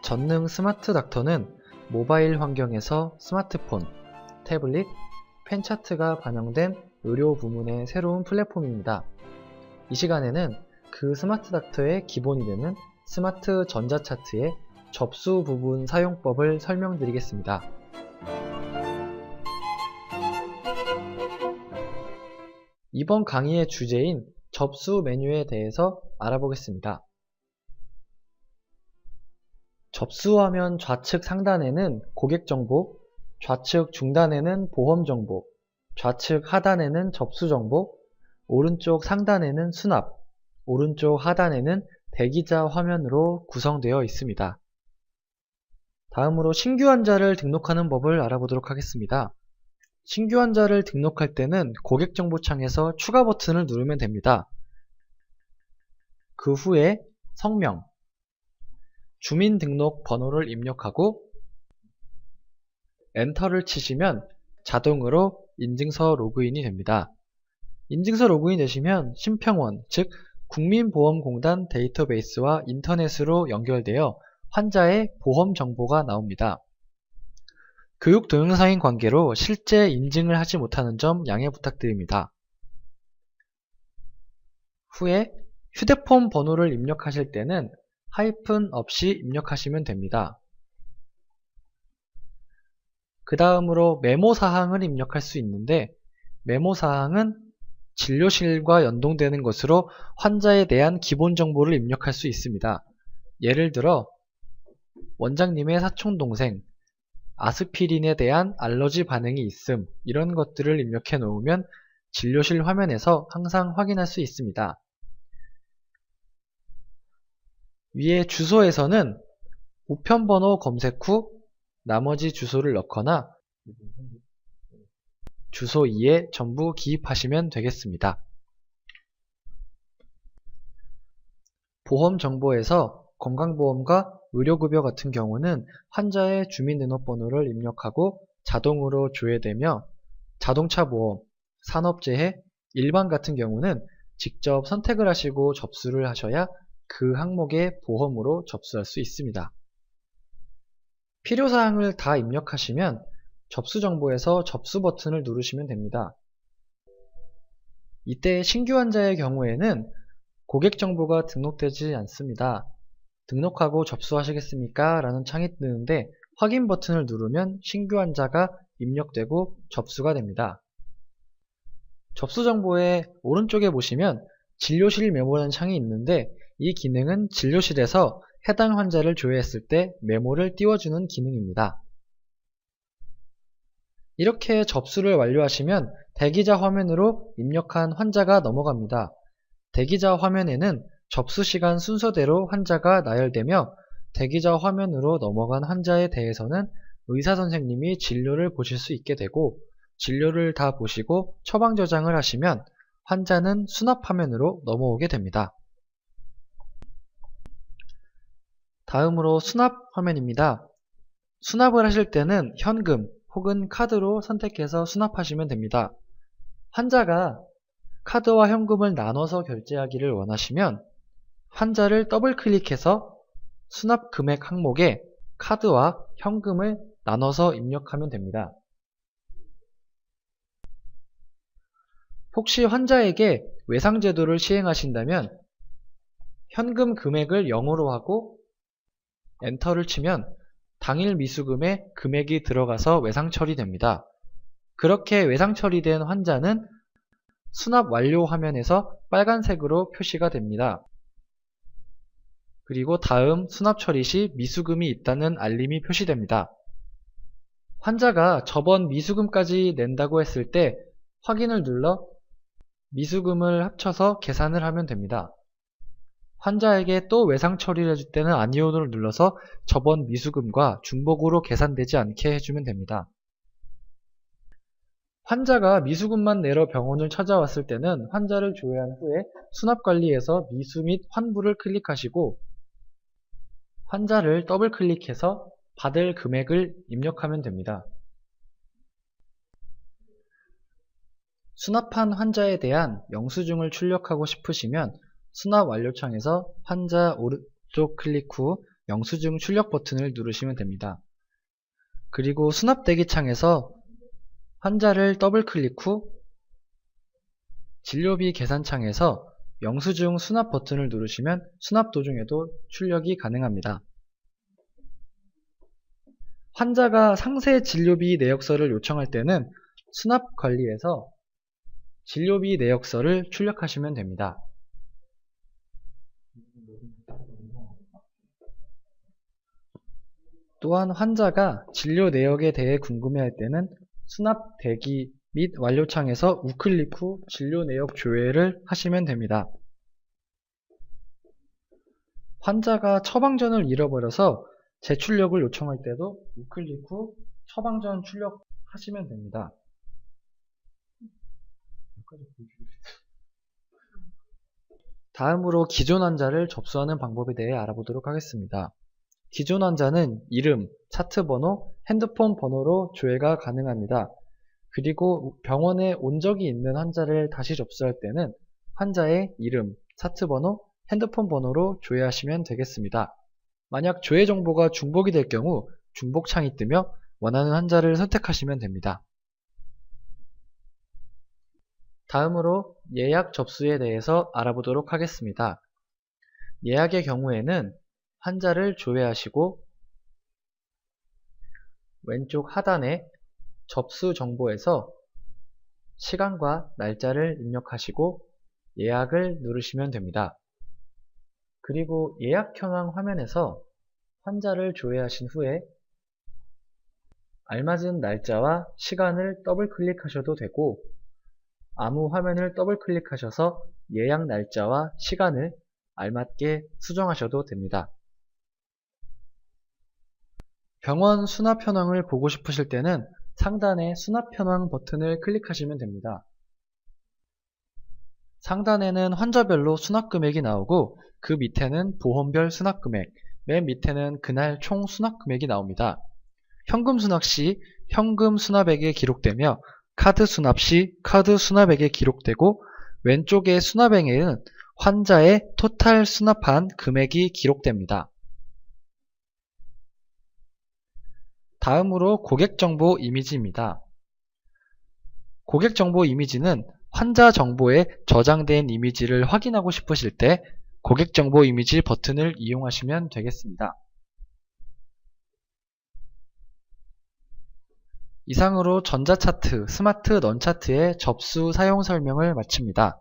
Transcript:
전능 스마트 닥터는 모바일 환경에서 스마트폰, 태블릿, 펜차트가 반영된 의료 부문의 새로운 플랫폼입니다. 이 시간에는 그 스마트 닥터의 기본이 되는 스마트 전자차트의 접수 부분 사용법을 설명드리겠습니다. 이번 강의의 주제인 접수 메뉴에 대해서 알아보겠습니다. 접수화면 좌측 상단에는 고객 정보, 좌측 중단에는 보험 정보, 좌측 하단에는 접수 정보, 오른쪽 상단에는 수납, 오른쪽 하단에는 대기자 화면으로 구성되어 있습니다. 다음으로 신규 환자를 등록하는 법을 알아보도록 하겠습니다. 신규 환자를 등록할 때는 고객 정보 창에서 추가 버튼을 누르면 됩니다. 그 후에 성명, 주민등록번호를 입력하고 엔터를 치시면 자동으로 인증서 로그인이 됩니다. 인증서 로그인 되시면 심평원, 즉 국민보험공단 데이터베이스와 인터넷으로 연결되어 환자의 보험 정보가 나옵니다. 교육 동영상인 관계로 실제 인증을 하지 못하는 점 양해 부탁드립니다. 후에 휴대폰 번호를 입력하실 때는 하이픈 없이 입력하시면 됩니다. 그 다음으로 메모사항을 입력할 수 있는데, 메모사항은 진료실과 연동되는 것으로 환자에 대한 기본 정보를 입력할 수 있습니다. 예를 들어 원장님의 사촌동생, 아스피린에 대한 알러지 반응이 있음, 이런 것들을 입력해 놓으면 진료실 화면에서 항상 확인할 수 있습니다. 위에 주소에서는 우편번호 검색 후 나머지 주소를 넣거나 주소 2에 전부 기입하시면 되겠습니다. 보험 정보에서 건강보험과 의료급여 같은 경우는 환자의 주민등록번호를 입력하고 자동으로 조회되며, 자동차 보험, 산업재해, 일반 같은 경우는 직접 선택을 하시고 접수를 하셔야 그 항목의 보험으로 접수할 수 있습니다. 필요사항을 다 입력하시면 접수 정보에서 접수 버튼을 누르시면 됩니다. 이때 신규 환자의 경우에는 고객 정보가 등록되지 않습니다. 등록하고 접수하시겠습니까? 라는 창이 뜨는데 확인 버튼을 누르면 신규 환자가 입력되고 접수가 됩니다. 접수 정보의 오른쪽에 보시면 진료실 메모라는 창이 있는데, 이 기능은 진료실에서 해당 환자를 조회했을 때 메모를 띄워주는 기능입니다. 이렇게 접수를 완료하시면 대기자 화면으로 입력한 환자가 넘어갑니다. 대기자 화면에는 접수 시간 순서대로 환자가 나열되며, 대기자 화면으로 넘어간 환자에 대해서는 의사선생님이 진료를 보실 수 있게 되고, 진료를 다 보시고 처방 저장을 하시면 환자는 수납 화면으로 넘어오게 됩니다. 다음으로 수납 화면입니다. 수납을 하실 때는 현금 혹은 카드로 선택해서 수납하시면 됩니다. 환자가 카드와 현금을 나눠서 결제하기를 원하시면 환자를 더블 클릭해서 수납 금액 항목에 카드와 현금을 나눠서 입력하면 됩니다. 혹시 환자에게 외상제도를 시행하신다면 현금 금액을 0으로 하고 엔터를 치면 당일 미수금에 금액이 들어가서 외상 처리됩니다. 그렇게 외상 처리된 환자는 수납 완료 화면에서 빨간색으로 표시가 됩니다. 그리고 다음 수납 처리 시 미수금이 있다는 알림이 표시됩니다. 환자가 저번 미수금까지 낸다고 했을 때 확인을 눌러 미수금을 합쳐서 계산을 하면 됩니다. 환자에게 또 외상 처리를 해줄 때는 아니오를 눌러서 저번 미수금과 중복으로 계산되지 않게 해주면 됩니다. 환자가 미수금만 내러 병원을 찾아왔을 때는 환자를 조회한 후에 수납관리에서 미수 및 환불을 클릭하시고 환자를 더블 클릭해서 받을 금액을 입력하면 됩니다. 수납한 환자에 대한 영수증을 출력하고 싶으시면 수납 완료창에서 환자 오른쪽 클릭 후 영수증 출력 버튼을 누르시면 됩니다. 그리고 수납대기 창에서 환자를 더블 클릭 후 진료비 계산창에서 영수증 수납 버튼을 누르시면 수납 도중에도 출력이 가능합니다. 환자가 상세 진료비 내역서를 요청할 때는 수납 관리에서 진료비 내역서를 출력하시면 됩니다. 또한 환자가 진료 내역에 대해 궁금해할 때는 수납 대기 및 완료창에서 우클릭 후 진료 내역 조회를 하시면 됩니다. 환자가 처방전을 잃어버려서 재출력을 요청할 때도 우클릭 후 처방전 출력하시면 됩니다. 다음으로 기존 환자를 접수하는 방법에 대해 알아보도록 하겠습니다. 기존 환자는 이름, 차트 번호, 핸드폰 번호로 조회가 가능합니다. 그리고 병원에 온 적이 있는 환자를 다시 접수할 때는 환자의 이름, 차트 번호, 핸드폰 번호로 조회하시면 되겠습니다. 만약 조회 정보가 중복이 될 경우 중복창이 뜨며 원하는 환자를 선택하시면 됩니다. 다음으로 예약 접수에 대해서 알아보도록 하겠습니다. 예약의 경우에는 환자를 조회하시고 왼쪽 하단에 접수 정보에서 시간과 날짜를 입력하시고 예약을 누르시면 됩니다. 그리고 예약 현황 화면에서 환자를 조회하신 후에 알맞은 날짜와 시간을 더블 클릭하셔도 되고 아무 화면을 더블 클릭하셔서 예약 날짜와 시간을 알맞게 수정하셔도 됩니다. 병원 수납 현황을 보고 싶으실 때는 상단의 수납 현황 버튼을 클릭하시면 됩니다. 상단에는 환자별로 수납 금액이 나오고 그 밑에는 보험별 수납 금액, 맨 밑에는 그날 총 수납 금액이 나옵니다. 현금 수납 시 현금 수납액에 기록되며 카드 수납 시 카드 수납액에 기록되고 왼쪽의 수납액에는 환자의 토탈 수납한 금액이 기록됩니다. 다음으로 고객정보 이미지입니다. 고객정보 이미지는 환자 정보에 저장된 이미지를 확인하고 싶으실 때 고객정보 이미지 버튼을 이용하시면 되겠습니다. 이상으로 전자차트, 스마트 넌차트의 접수 사용 설명을 마칩니다.